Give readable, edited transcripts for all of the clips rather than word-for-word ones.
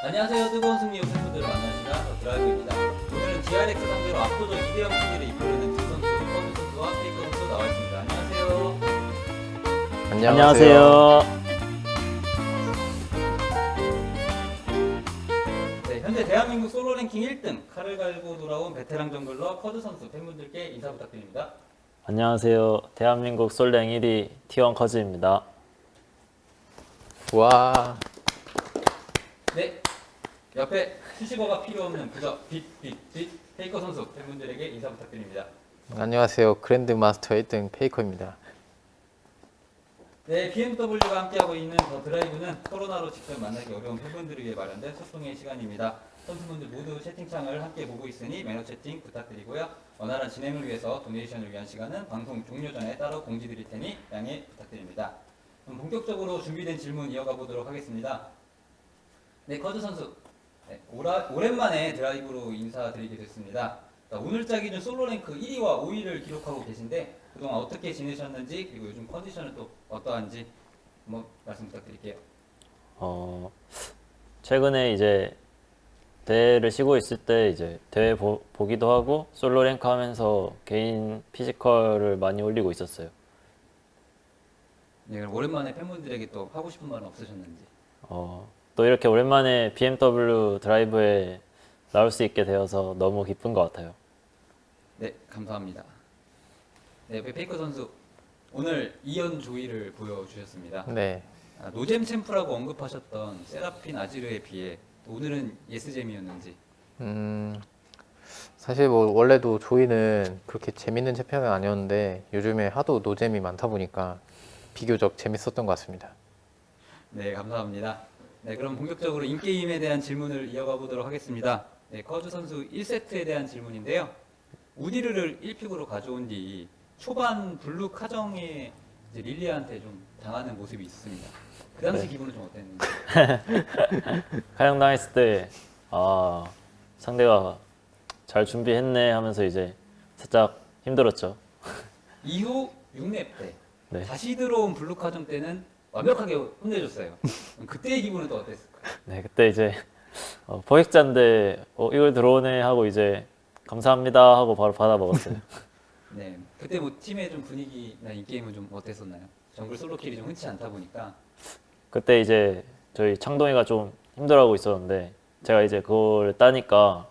안녕하세요. 뜨거운 승리 팬분들을 만나는 시간 드라이브입니다. 오늘은 DRX 상대로 압도적 2대0 승리를 이끌어낸 두 선수, 커즈 선수와 페이커 선수 나와 있습니다. 안녕하세요. 안녕하세요. 네, 현재 대한민국 솔로 랭킹 1등 칼을 갈고 돌아온 베테랑 정글러 커즈 선수 팬분들께 인사 부탁드립니다. 안녕하세요. 대한민국 솔랭 1위 T1 커즈입니다. 와, 네, 옆에 수식어가 필요 없는 그저 빛 페이커 선수 팬분들에게 인사 부탁드립니다. 안녕하세요. 그랜드 마스터 1등 페이커입니다. 네, BMW가 함께하고 있는 더 드라이브는 코로나로 직접 만나기 어려운 팬분들을 위해 마련된 소통의 시간입니다. 선수분들 모두 채팅창을 함께 보고 있으니 매너 채팅 부탁드리고요. 원활한 진행을 위해서 도네이션을 위한 시간은 방송 종료 전에 따로 공지 드릴 테니 양해 부탁드립니다. 그럼 본격적으로 준비된 질문 이어가 보도록 하겠습니다. 네, 커즈 선수. 네, 오랜만에 드라이브로 인사드리게 됐습니다. 오늘자 기준 솔로 랭크 1위와 5위를 기록하고 계신데 그동안 어떻게 지내셨는지 그리고 요즘 컨디션은 또 어떠한지 한번 말씀 부탁드릴게요. 최근에 이제 대회를 쉬고 있을 때 이제 대회 보기도 하고 솔로 랭크 하면서 개인 피지컬을 많이 올리고 있었어요. 네, 그럼 오랜만에 팬분들에게 또 하고 싶은 말은 없으셨는지. 또 이렇게 오랜만에 BMW 드라이브에 나올 수 있게 되어서 너무 기쁜 것 같아요. 네, 감사합니다. 네, 페이커 선수 오늘 2연 조이를 보여주셨습니다. 네, 노잼 챔프라고 언급하셨던 세라핀 아지르에 비해 오늘은 예스잼이었는지. 사실 뭐 원래도 조이는 그렇게 재밌는 챔피언은 아니었는데 요즘에 하도 노잼이 많다 보니까 비교적 재밌었던 것 같습니다. 네, 감사합니다. 네, 그럼 본격적으로 인게임에 대한 질문을 이어가 보도록 하겠습니다. 네, 커즈 선수 1세트에 대한 질문인데요. 우디르를 1픽으로 가져온 뒤 초반 블루 카정에 이제 릴리아한테 좀 당하는 모습이 있었습니다. 그 당시 네. 기분은 좀 어땠는지. 카영 당했을 때 상대가 잘 준비했네 하면서 이제 살짝 힘들었죠. 이후 6렙 때 네. 다시 들어온 블루 카정 때는 완벽하게 혼내줬어요. 그때의 기분은 또 어땠을까요? 네, 그때 이제 포획자인데 이걸 들어오네 하고 이제 감사합니다 하고 바로 받아 먹었어요. 네, 그때 뭐 팀의 좀 분위기나 인게임은 좀 어땠었나요? 정글 솔로킬이 좀 흔치 않다 보니까. 그때 이제 저희 창동이가 좀 힘들어하고 있었는데 제가 이제 그걸 따니까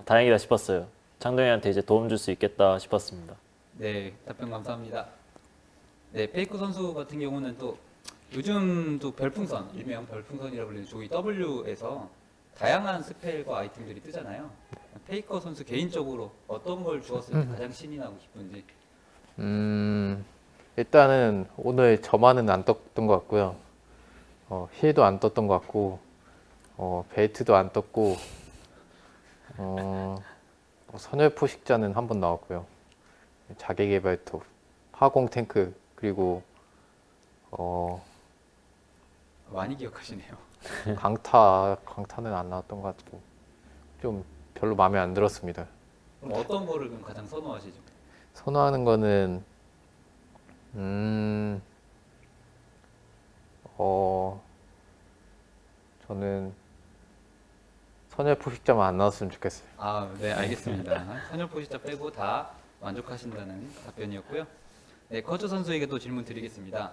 다행이다 싶었어요. 창동이한테 이제 도움 줄 수 있겠다 싶었습니다. 네, 답변 감사합니다. 네, 페이커 선수 같은 경우는 또 요즘 또 별풍선, 일명 별풍선이라고 불리는 조이 W에서 다양한 스펠과 아이템들이 뜨잖아요. 페이커 선수 개인적으로 어떤 걸 주었을 때 가장 신이 나고 기쁜지. 일단은 오늘 저만은 안 떴던 것 같고요. 힐도 안 떴던 것 같고, 벨트도 안 떴고, 선열 포식자는 한 번 나왔고요. 자기개발톱, 화공 탱크, 그리고 많이 기억하시네요. 강타는 안 나왔던 것 같고, 좀 별로 마음에 안 들었습니다. 그럼 어떤 거를 그럼 가장 선호하시죠? 선호하는 거는 저는 선열 포식자만 안 나왔으면 좋겠어요. 아, 네, 알겠습니다. 선열 포시자 빼고 다 만족하신다는 답변이었고요. 네, 커즈 선수에게 또 질문 드리겠습니다.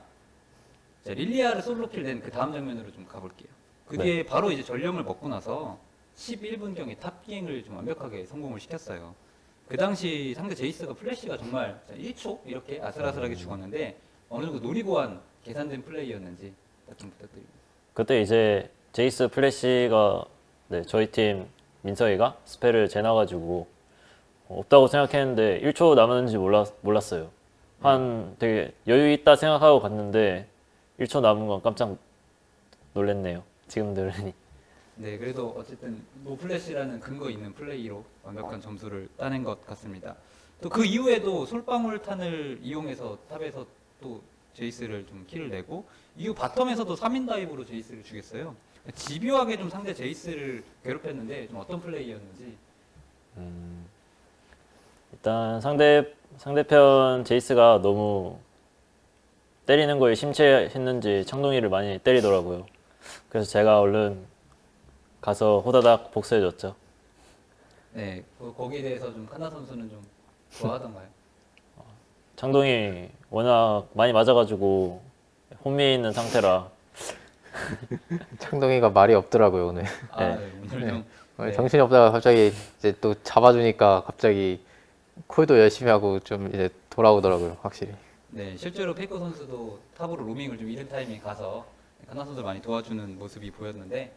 자, 릴리아를 솔로킬 낸 그 다음 장면으로 좀 가볼게요. 그 뒤에 바로 이제 전령을 먹고 나서 11분경에 탑기행을 좀 완벽하게 성공을 시켰어요. 그 당시 상대 제이스가 플래시가 정말 1초 이렇게 아슬아슬하게 죽었는데 어느 정도 노리고 한 계산된 플레이였는지 좀 부탁드립니다. 그때 이제 제이스 플래시가 네, 저희 팀 민석이가 스펠을 재놔가지고 없다고 생각했는데 1초 남았는지 몰랐어요. 한 되게 여유 있다 생각하고 갔는데 1초 남은 건 깜짝 놀랐네요. 지금 들으니. 네, 그래도 어쨌든 노플래시라는 근거 있는 플레이로 완벽한 점수를 따낸 것 같습니다. 또 그 이후에도 솔방울탄을 이용해서 탑에서 또 제이스를 좀 킬을 내고 이후 바텀에서도 3인 다이브로 제이스를 죽였어요. 집요하게 좀 상대 제이스를 괴롭혔는데 좀 어떤 플레이였는지. 일단 상대편 제이스가 너무 때리는 거에 심취했는지 창동이를 많이 때리더라고요. 그래서 제가 얼른 가서 호다닥 복수해줬죠. 네, 거기에 대해서 좀 칸나 선수는 좀 좋아하던가요? 창동이 워낙 많이 맞아가지고 혼미해 있는 상태라 창동이가 말이 없더라고요 오늘. 아, 네, 오늘 좀 오늘 네. 정신이 없다가 갑자기 이제 또 잡아주니까 갑자기 콜도 열심히 하고 좀 이제 돌아오더라고요 확실히. 네, 실제로 페이커 선수도 탑으로 로밍을 좀 이른 타이밍에 가서 칸나 선수를 많이 도와주는 모습이 보였는데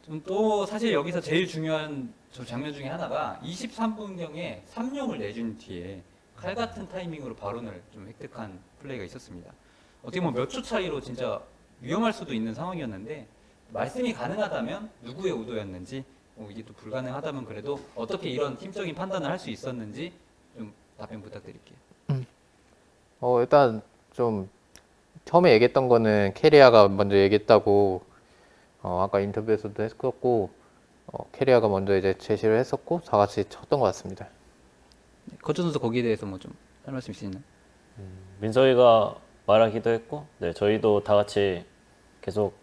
좀 또 사실 여기서 제일 중요한 저 장면 중에 하나가 23분경에 3용을 내준 뒤에 칼 같은 타이밍으로 발언을 좀 획득한 플레이가 있었습니다. 어떻게 보면 몇 초 차이로 진짜 위험할 수도 있는 상황이었는데 말씀이 가능하다면 누구의 의도였는지 이게 또 불가능하다면 그래도 어떻게 이런 팀적인 판단을 할 수 있었는지 좀 답변 부탁드릴게요. 일단 좀 처음에 얘기했던 거는 캐리아가 먼저 얘기했다고 아까 인터뷰에서도 했었고 캐리아가 먼저 이제 제시를 했었고 다 같이 쳤던 것 같습니다. 네, 커츠 선수 거기에 대해서 뭐 좀 할 말씀 있으시나요? 민석이가 말하기도 했고, 네, 저희도 다 같이 계속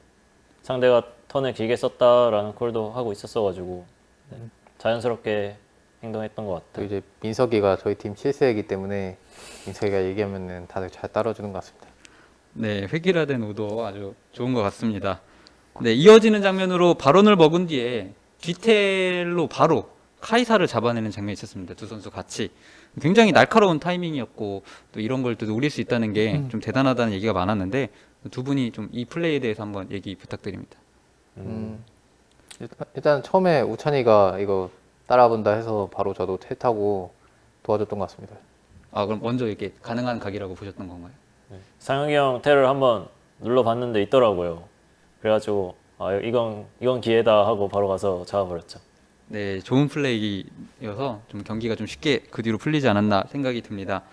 상대가 턴을 길게 썼다라는 콜도 하고 있었어가지고 네, 자연스럽게 행동했던 것 또 같아요. 이제 민석이가 저희 팀 실세이기 때문에 민석이가 얘기하면은 다들 잘 따라주는 것 같습니다. 네, 획일화된 의도 아주 좋은 것 같습니다. 네, 이어지는 장면으로 발언을 먹은 뒤에 뒤텔로 바로 카이사를 잡아내는 장면이 있었습니다. 두 선수 같이. 굉장히 날카로운 타이밍이었고 또 이런 걸 또 노릴 수 있다는 게 좀 대단하다는 얘기가 많았는데 두 분이 좀 이 플레이에 대해서 한번 얘기 부탁드립니다. 일단 처음에 우찬이가 이거 따라본다 해서 바로 저도 태 타고 도와줬던 것 같습니다. 아, 그럼 먼저 이렇게 가능한 각이라고 보셨던 건가요? 상혁이 형 테를 한번 눌러봤는데 있더라고요. 그래가지고 이건 기회다 하고 바로 가서 잡아버렸죠. 네, 좋은 플레이여서 좀 경기가 좀 쉽게 그 뒤로 풀리지 않았나 생각이 듭니다.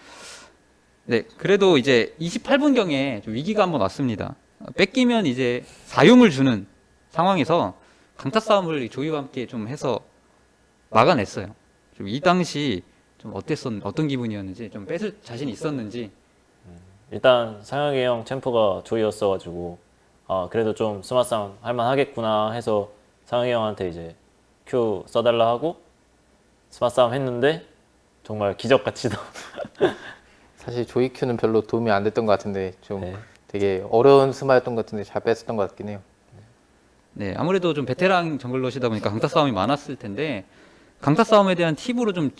네, 그래도 이제 28분경에 좀 위기가 한번 왔습니다. 뺏기면 이제 4용을 주는 상황에서 강타 싸움을 조이와 함께 좀 해서 막아냈어요. 좀 이 당시 좀 어떤 기분이었는지, 좀 뺏을 자신이 있었는지. 일단 상혁이 형 챔프가 조이였어가지고 그래도 좀 스마 싸움 할만하겠구나 해서 상혁이 형한테 이제 큐 써달라 하고 스마 싸움 했는데 정말 기적같이도 사실 조이큐는 별로 도움이 안 됐던 것 같은데 좀 네. 되게 어려운 스마였던 것 같은데 잘 뺐었던 것 같긴 해요. 네, 아무래도 좀 베테랑 정글러시다 보니까 강타 싸움이 많았을 텐데 강타 싸움에 대한 팁으로 좀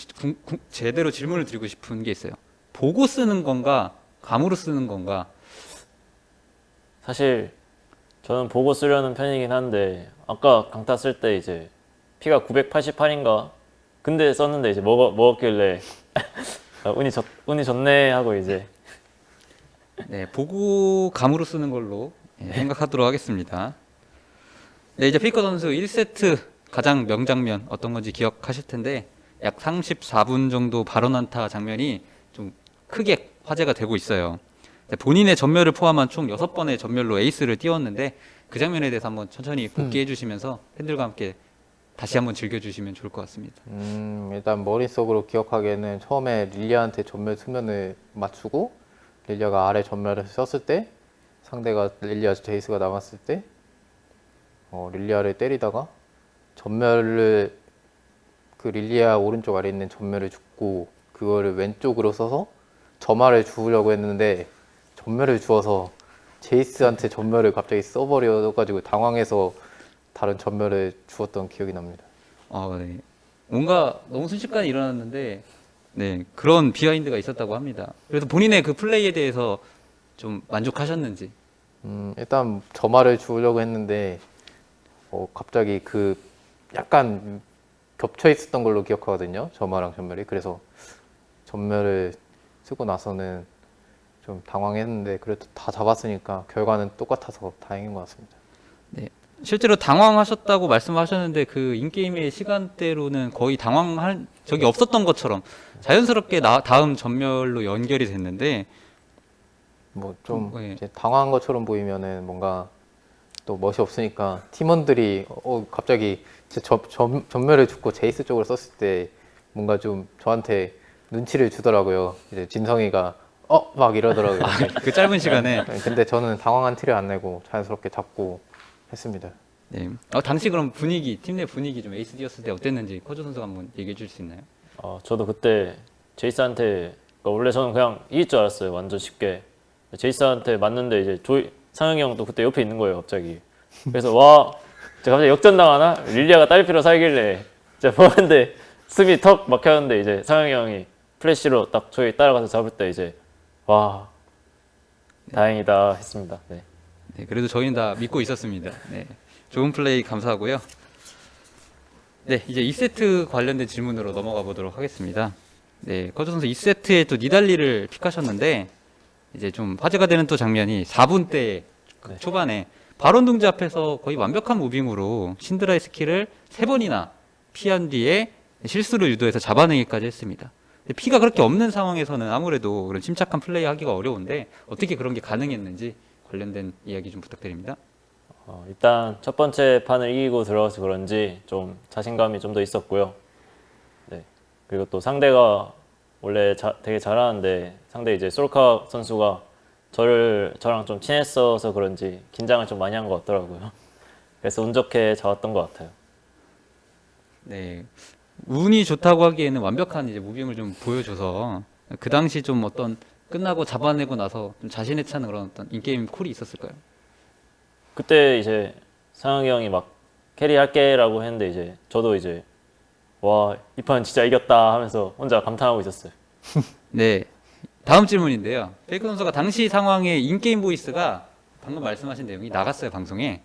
제대로 질문을 드리고 싶은 게 있어요. 보고 쓰는 건가, 감으로 쓰는 건가? 사실 저는 보고 쓰려는 편이긴 한데 아까 강타 쓸 때 이제 피가 988인가 근데 썼는데 이제 먹었길래 운이 좋네 하고 이제 네, 보고 감으로 쓰는 걸로 생각하도록 하겠습니다. 네, 이제 페이커 선수 1세트 가장 명장면 어떤 건지 기억하실 텐데 약 34분 정도 발언 안타 장면이 좀 크게 화제가 되고 있어요. 네, 본인의 전멸을 포함한 총 6번의 전멸로 에이스를 띄웠는데 그 장면에 대해서 한번 천천히 복귀해 주시면서 팬들과 함께 다시 한번 즐겨주시면 좋을 것 같습니다. 일단 머릿속으로 기억하기에는 처음에 릴리아한테 전멸 수면을 맞추고 릴리아가 아래 전멸을 썼을 때 상대가 릴리아 제이스가 남았을 때 릴리아를 때리다가 전멸을 그 릴리아 오른쪽 아래에 있는 전멸을 줍고 그거를 왼쪽으로 써서 점화를 주우려고 했는데 전멸을 주어서 제이스한테 전멸을 갑자기 써버려가지고 당황해서 다른 전멸을 주었던 기억이 납니다. 네. 뭔가 너무 순식간에 일어났는데 네, 그런 비하인드가 있었다고 합니다. 그래서 본인의 그 플레이에 대해서 좀 만족하셨는지. 일단 점화를 주우려고 했는데 갑자기 그 약간 겹쳐 있었던 걸로 기억하거든요. 점화랑 전멸이. 그래서 전멸을 쓰고 나서는 좀 당황했는데 그래도 다 잡았으니까 결과는 똑같아서 다행인 것 같습니다. 네. 실제로 당황하셨다고 말씀하셨는데 그 인게임의 시간대로는 거의 당황할 적이 없었던 것처럼 자연스럽게 다음 전멸로 연결이 됐는데 뭐 좀 네. 이제 당황한 것처럼 보이면은 뭔가 또 멋이 없으니까 팀원들이 갑자기 전멸을 줍고 제이스 쪽으로 썼을 때 뭔가 좀 저한테 눈치를 주더라고요. 이제 진성이가 막 이러더라고요. 그 짧은 시간에 근데 저는 당황한 티를 안 내고 자연스럽게 잡고 했습니다. 네. 당시 그럼 분위기, 팀 내 분위기 좀 에이스 뛰었을 때 어땠는지 커즈 선수가 한번 얘기해 줄 수 있나요? 저도 그때 제이스한테 그러니까 원래 저는 그냥 이길 줄 알았어요. 완전 쉽게. 제이스한테 맞는데 이제 상영이 형도 그때 옆에 있는 거예요. 갑자기. 그래서 와, 제가 갑자기 역전당하나? 릴리아가 딸피로 살길래 제가 보는데 숨이 턱 막혔는데 이제 상영이 형이 플래시로 딱 저희 따라가서 잡을 때 이제 와, 다행이다 했습니다. 네. 네, 그래도 저희는 다 믿고 있었습니다. 네, 좋은 플레이 감사하고요. 네, 이제 2세트 관련된 질문으로 넘어가 보도록 하겠습니다. 네, 커즈 선수 2세트에 또 니달리를 픽하셨는데 이제 좀 화제가 되는 또 장면이 4분 때 네. 초반에 바론 둥지 앞에서 거의 완벽한 무빙으로 신드라의 스킬을 3번이나 피한 뒤에 실수를 유도해서 잡아내기까지 했습니다. 근데 피가 그렇게 없는 상황에서는 아무래도 그런 침착한 플레이 하기가 어려운데 어떻게 그런 게 가능했는지 관련된 이야기 좀 부탁드립니다. 일단 첫 번째 판을 이기고 들어가서 그런지 좀 자신감이 좀 더 있었고요. 네. 그리고 또 상대가 원래 되게 잘하는데 상대 이제 솔카 선수가 저랑 좀 친했어서 그런지 긴장을 좀 많이 한 것 같더라고요. 그래서 운 좋게 잡았던 것 같아요. 네, 운이 좋다고 하기에는 완벽한 이제 무빙을 좀 보여줘서 그 당시 좀 어떤 끝나고 잡아내고 나서 좀 자신에 차는 그런 어떤 인게임 콜이 있었을까요? 그때 이제 상영이 형이 막 캐리할게라고 했는데 이제 저도 이제 와, 이 판 진짜 이겼다 하면서 혼자 감탄하고 있었어요. 네, 다음 질문인데요. 페이크 선수가 당시 상황의 인게임 보이스가 방금 말씀하신 내용이 나갔어요, 방송에.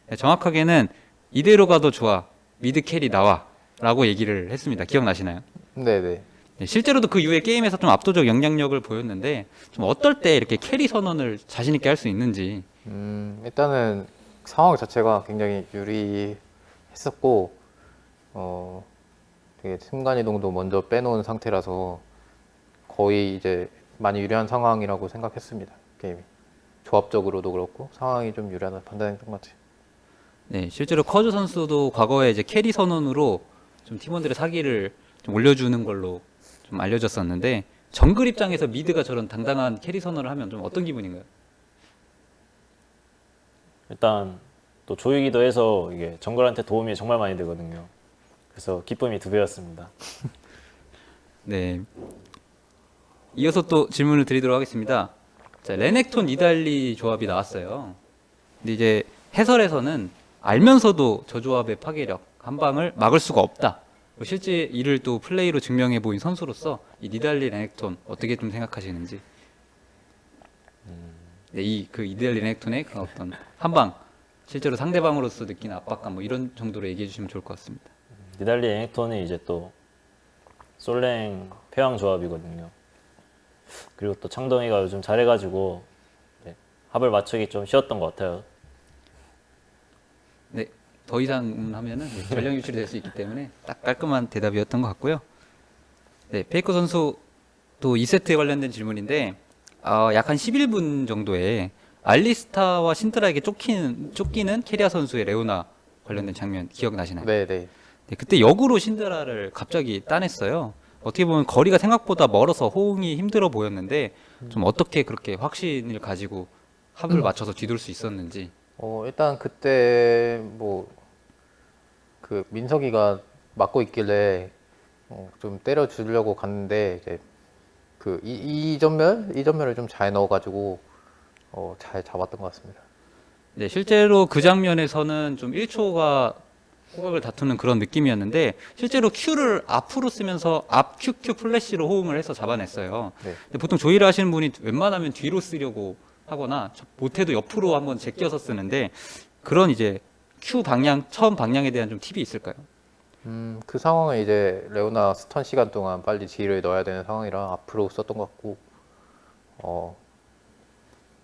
네, 정확하게는 이대로 가도 좋아, 미드 캐리 나와 라고 얘기를 했습니다. 기억나시나요? 네네. 네, 실제로도 그 이후에 게임에서 좀 압도적 영향력을 보였는데 좀 어떨 때 이렇게 캐리 선언을 자신 있게 할 수 있는지. 일단은 상황 자체가 굉장히 유리했었고, 되게 순간이동도 먼저 빼놓은 상태라서 거의 이제 많이 유리한 상황이라고 생각했습니다. 게임이. 조합적으로도 그렇고 상황이 좀 유리하다 판단했던 것 같아요. 네, 실제로 커즈 선수도 과거에 이제 캐리 선언으로 좀 팀원들의 사기를 좀 올려주는 걸로 좀 알려졌었는데 정글 입장에서 미드가 저런 당당한 캐리 선언을 하면 좀 어떤 기분인가요? 일단 또 조이기도 해서 이게 정글한테 도움이 정말 많이 되거든요. 그래서 기쁨이 2배였습니다. 네. 이어서 또 질문을 드리도록 하겠습니다. 자, 레넥톤 니달리 조합이 나왔어요. 근데 이제 해설에서는 알면서도 저 조합의 파괴력 한 방을 막을 수가 없다. 실제 이를 또 플레이로 증명해 보인 선수로서 이 니달리 레넥톤 어떻게 좀 생각하시는지. 네, 그 니달리 레넥톤의 그 어떤 한 방, 실제로 상대방으로서 느끼는 압박감 뭐 이런 정도로 얘기해 주시면 좋을 것 같습니다. 니달리 앵톤이 이제 또 솔랭 패왕 조합이거든요. 그리고 또 창동이가 요즘 잘해가지고 네, 합을 맞추기 좀 쉬웠던 것 같아요. 네, 더 이상 하면은 전력 유출이 될 수 있기 때문에 딱 깔끔한 대답이었던 것 같고요. 네, 페이커 선수 또 2세트에 관련된 질문인데 약 한 11분 정도에 알리스타와 신드라에게 쫓기는 캐리아 선수의 레오나 관련된 장면 기억나시나요? 네네. 네, 그때 역으로 신드라를 갑자기 따냈어요. 어떻게 보면 거리가 생각보다 멀어서 호응이 힘들어 보였는데 좀 어떻게 그렇게 확신을 가지고 합을 맞춰서 뒤돌 수 있었는지. 일단 그때 그 민석이가 막고 있길래 좀 때려 주려고 갔는데 이제 그 이전멸을 좀 잘 넣어가지고 잘 잡았던 것 같습니다. 네, 실제로 그 장면에서는 좀 1초가 호각을 다투는 그런 느낌이었는데 실제로 Q를 앞으로 쓰면서 앞 QQ 플래시로 호응을 해서 잡아냈어요. 네. 근데 보통 조이를 하시는 분이 웬만하면 뒤로 쓰려고 하거나 못해도 옆으로 한번 제껴서 쓰는데 그런 이제 Q 방향, 처음 방향에 대한 좀 팁이 있을까요? 그 상황은 이제 레오나 스턴 시간 동안 빨리 G를 넣어야 되는 상황이라 앞으로 썼던 것 같고,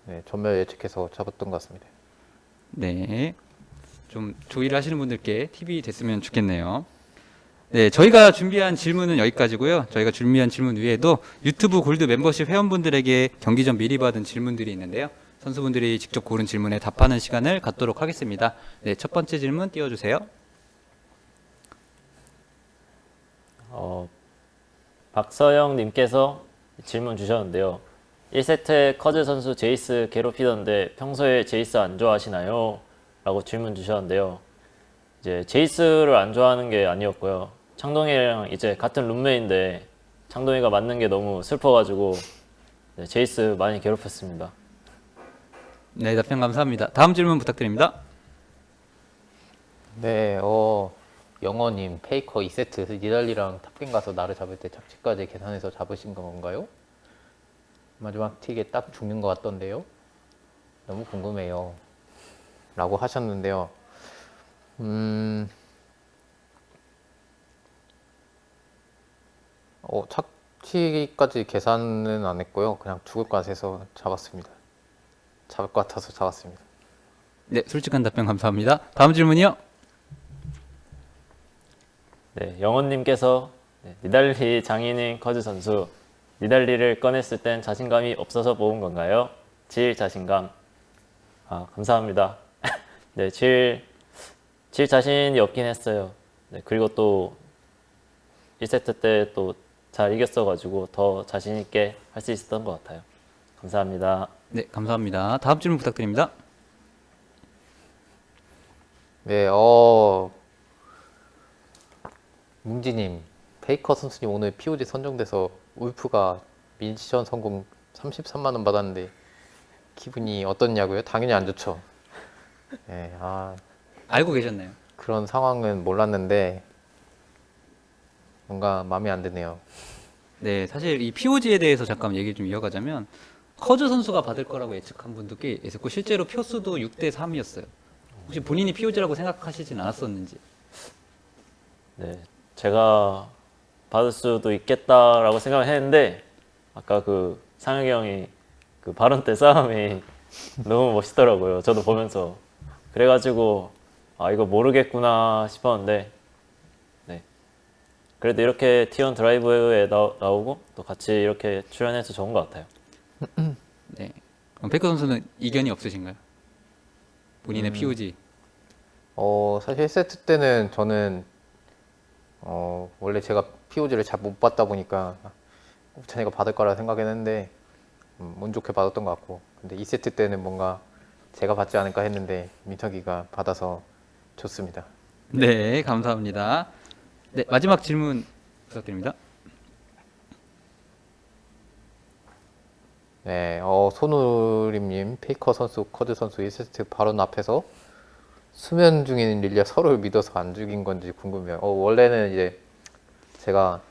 네, 전멸 예측해서 잡았던 것 같습니다. 네, 좀 조이를 하시는 분들께 팁이 됐으면 좋겠네요. 네, 저희가 준비한 질문은 여기까지고요. 저희가 준비한 질문 외에도 유튜브 골드 멤버십 회원분들에게 경기 전 미리 받은 질문들이 있는데요. 선수분들이 직접 고른 질문에 답하는 시간을 갖도록 하겠습니다. 네, 첫 번째 질문 띄워주세요. 박서영 님께서 질문 주셨는데요. 1세트에 커즈 선수 제이스 괴롭히던데 평소에 제이스 안 좋아하시나요? 라고 질문 주셨는데요. 이제 제이스를 안 좋아하는 게 아니었고요. 창동이랑 이제 같은 룸메인데 창동이가 맞는 게 너무 슬퍼가지고 네, 제이스 많이 괴롭혔습니다. 네, 답변 감사합니다. 다음 질문 부탁드립니다. 네, 영어님 페이커 2세트 니달리랑 탑갱 가서 나를 잡을 때 착지까지 계산해서 잡으신 건가요? 마지막 틱에 딱 죽는 것 같던데요? 너무 궁금해요. 라고 하셨는데요. 착지까지 계산은 안 했고요. 그냥 죽을 것 같아서 잡았습니다. 잡을 것 같아서 잡았습니다. 네, 솔직한 답변 감사합니다. 다음 질문이요. 네, 영원님께서 니달리 장인인 커즈 선수 니달리를 꺼냈을 땐 자신감이 없어서 뽑은 건가요? 질 자신감. 아, 감사합니다. 네, 질 자신이 없긴 했어요. 네, 그리고 또 1세트 때 또 잘 이겼어가지고 더 자신 있게 할 수 있었던 것 같아요. 감사합니다. 네, 감사합니다. 다음 질문 부탁드립니다. 네, 뭉지님, 페이커 선수님 오늘 POG 선정돼서 울프가 미션 성공 33만 원 받았는데 기분이 어떻냐고요? 당연히 안 좋죠. 네, 알고 계셨나요? 그런 상황은 몰랐는데 뭔가 마음에 안 드네요. 네, 사실 이 POG에 대해서 잠깐 얘기를 좀 이어가자면 커즈 선수가 받을 거라고 예측한 분도 꽤 있었고 실제로 표수도 6대 3이었어요. 혹시 본인이 POG라고 생각하시진 않았었는지? 네, 제가 받을 수도 있겠다라고 생각을 했는데 아까 그 상혁이 형이 그 발언 때 싸움이 너무 멋있더라고요. 저도 보면서 그래가지고 아 이거 모르겠구나 싶었는데 네 그래도 이렇게 T1 드라이브에 나오고 또 같이 이렇게 출연해서 좋은 것 같아요. 네. 그럼 페이커 선수는 이견이 없으신가요? 본인의 POG. 사실 1세트 때는 저는 원래 제가 POG를 잘 못 받다 보니까 자네가 받을 거라 생각했는데 운 좋게 받았던 것 같고, 근데 2세트 때는 뭔가 제가 받지 않을까 했는데 민석이가 받아서 좋습니다. 네, 감사합니다. 네, 마지막 질문 부탁드립니다. 네, 손우림님, 페이커 선수, 커즈 선수 1세트 바로 앞에서 수면 중인 릴리아 서로를 믿어서 안 죽인 건지 궁금해요. 원래는 이제 제가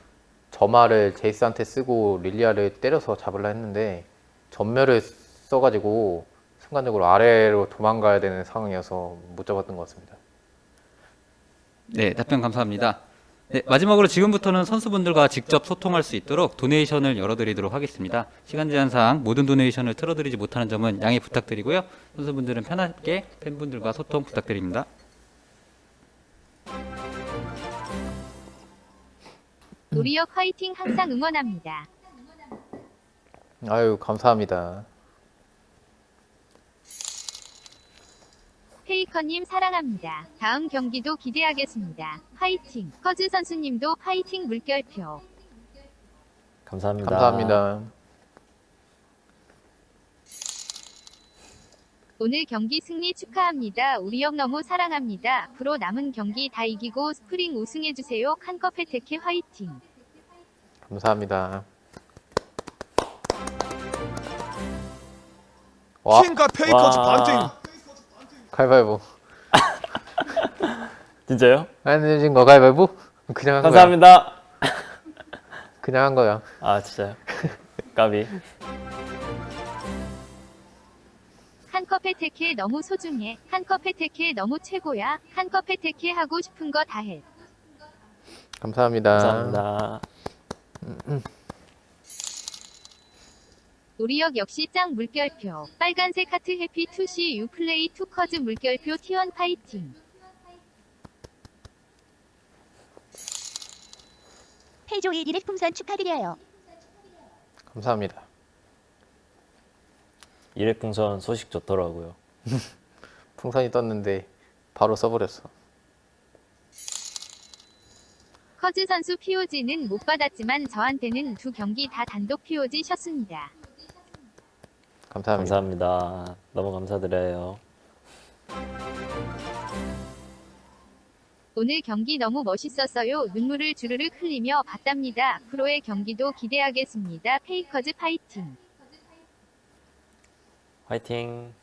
점화를 제이스한테 쓰고 릴리아를 때려서 잡으려 했는데 전멸을 써가지고 순간적으로 아래로 도망가야 되는 상황이어서 못 잡았던 것 같습니다. 네, 답변 감사합니다. 네, 마지막으로 지금부터는 선수분들과 직접 소통할 수 있도록 도네이션을 열어드리도록 하겠습니다. 시간 제한상 모든 도네이션을 틀어드리지 못하는 점은 양해 부탁드리고요. 선수분들은 편하게 팬분들과 소통 부탁드립니다. 우리역 화이팅 항상 응원합니다. 아유, 감사합니다. 페이커님 사랑합니다. 다음 경기도 기대하겠습니다. 화이팅. 커즈 선수님도 화이팅 물결표. 감사합니다. 감사합니다. 오늘 경기 승리 축하합니다. 우리역 너무 사랑합니다. 앞으로 남은 경기 다 이기고 스프링 우승해주세요. 칸컵 혜택해 화이팅. 감사합니다. 와, 킹과 페이커즈 반등. 가위바위보. 진짜요? 안 되신 거 가위바위보? 그냥 한 거야. 감사합니다. 그냥 한 거야. 아 진짜요? 까비. 한컵 혜택해 너무 소중해. 한컵 혜택해 너무 최고야. 한컵 혜택해 하고 싶은 거 다 해. 감사합니다. 감사합니다. 우리역 역시 짱 물결표. 빨간색 하트 해피 투시 유 플레이 투 커즈 물결표 T1 파이팅. 페이조이 리렉 풍선 축하드려요. 감사합니다. 일회풍선 소식 좋더라고요. 풍선이 떴는데 바로 써버렸어. 커즈 선수 POG는 못 받았지만 저한테는 두 경기 다 단독 POG 셨습니다. 감사합니다. 감사합니다. 너무 감사드려요. 오늘 경기 너무 멋있었어요. 눈물을 주르륵 흘리며 봤답니다. 프로의 경기도 기대하겠습니다. 페이커즈 파이팅. 화이팅.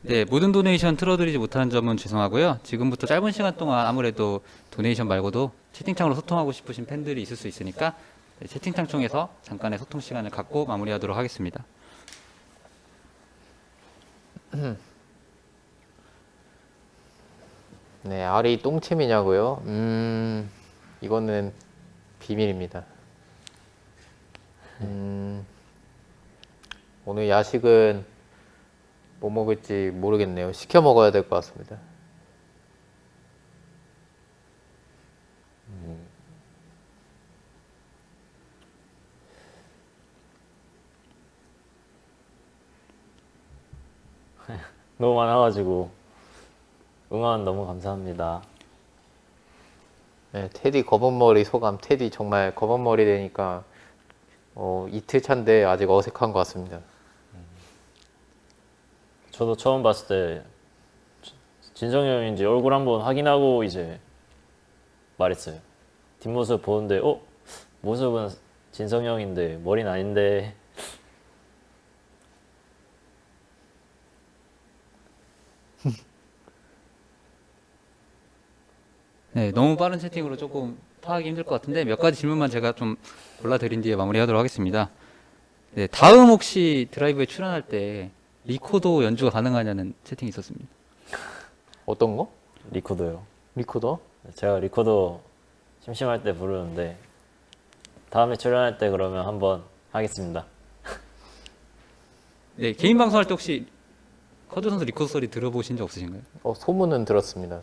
네, 모든 도네이션 틀어드리지 못하는 점은 죄송하고요. 지금부터 짧은 시간 동안 아무래도 도네이션 말고도 채팅창으로 소통하고 싶으신 팬들이 있을 수 있으니까 네, 채팅창 통해서 잠깐의 소통 시간을 갖고 마무리하도록 하겠습니다. 네, 알이 똥침이냐고요? 이거는 비밀입니다. 오늘 야식은 뭐 먹을지 모르겠네요. 시켜 먹어야 될 것 같습니다. 너무 많아가지고 응원 너무 감사합니다. 네, 테디 검은머리 소감. 테디 정말 검은머리 되니까 이틀 차인데 아직 어색한 것 같습니다. 저도 처음 봤을 때 진성이 형인지 얼굴 한번 확인하고 이제 말했어요. 뒷모습 보는데 모습은 진성이 형인데 머리는 아닌데. 네, 너무 빠른 채팅으로 조금 파악이 힘들 것 같은데 몇 가지 질문만 제가 좀 골라드린 뒤에 마무리하도록 하겠습니다. 네, 다음 혹시 드라이브에 출연할 때 리코더 연주가 가능하냐는 채팅이 있었습니다. 어떤 거? 리코더요. 리코더? 제가 리코더 심심할 때 부르는데 다음에 출연할 때 그러면 한번 하겠습니다. 네, 개인 방송할 때 혹시 커즈 선수 리코더 소리 들어보신 적 없으신가요? 소문은 들었습니다.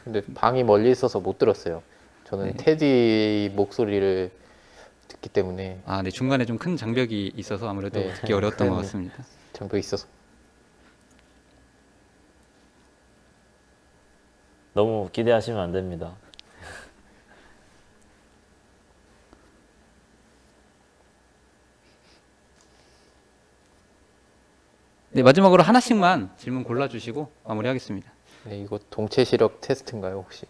근데 방이 멀리 있어서 못 들었어요. 저는 네. 테디 목소리를 듣기 때문에 아, 네, 중간에 좀 큰 장벽이 있어서 아무래도 네, 듣기 어려웠던 것 큰 같습니다. 장벽이 있어서. 너무 기대하시면 안 됩니다. 네, 마지막으로 하나씩만 질문 골라주시고 마무리하겠습니다. 네, 이거 동체 시력 테스트인가요, 혹시?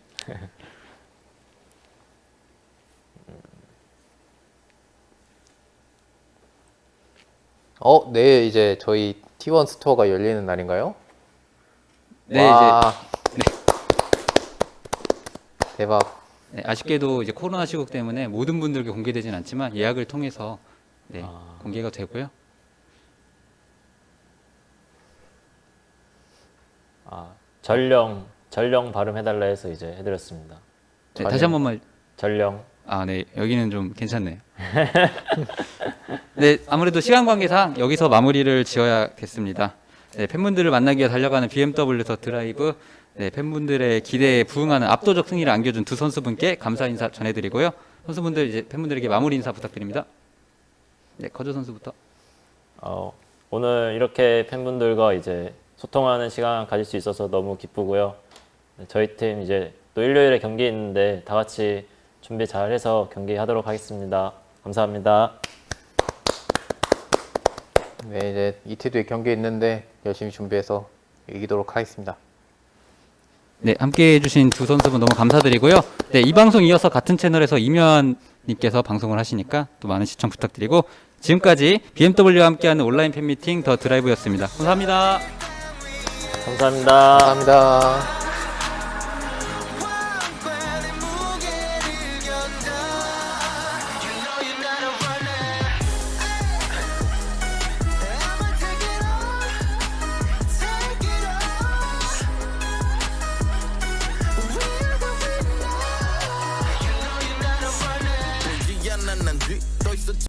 내일 이제 저희 T1 스토어가 열리는 날인가요? 네, 와, 대박. 네, 아쉽게도 이제 코로나 시국 때문에 모든 분들께 공개되진 않지만 예약을 통해서 네, 공개가 되고요. 전령 발음해달라 해서 이제 해드렸습니다. 네, 다시 한 번만. 전령. 아, 네, 여기는 좀 괜찮네요. 네, 아무래도 시간 관계상 여기서 마무리를 지어야겠습니다. 네, 팬분들을 만나기 위해 달려가는 BMW 더 드라이브. 네, 팬분들의 기대에 부응하는 압도적 승리를 안겨준 두 선수분께 감사 인사 전해드리고요. 선수분들 이제 팬분들에게 마무리 인사 부탁드립니다. 네, 커즈 선수부터. 오늘 이렇게 팬분들과 이제 소통하는 시간 가질 수 있어서 너무 기쁘고요. 네, 저희 팀 이제 또 일요일에 경기 있는데 다 같이 준비 잘해서 경기하도록 하겠습니다. 감사합니다. 네, 이제 이틀 뒤에 경기 있는데 열심히 준비해서 이기도록 하겠습니다. 네, 함께 해주신 두 선수분 너무 감사드리고요. 네, 이 방송 이어서 같은 채널에서 이면님께서 방송을 하시니까 또 많은 시청 부탁드리고 지금까지 BMW와 함께하는 온라인 팬미팅 더 드라이브였습니다. 감사합니다. 감사합니다. 감사합니다.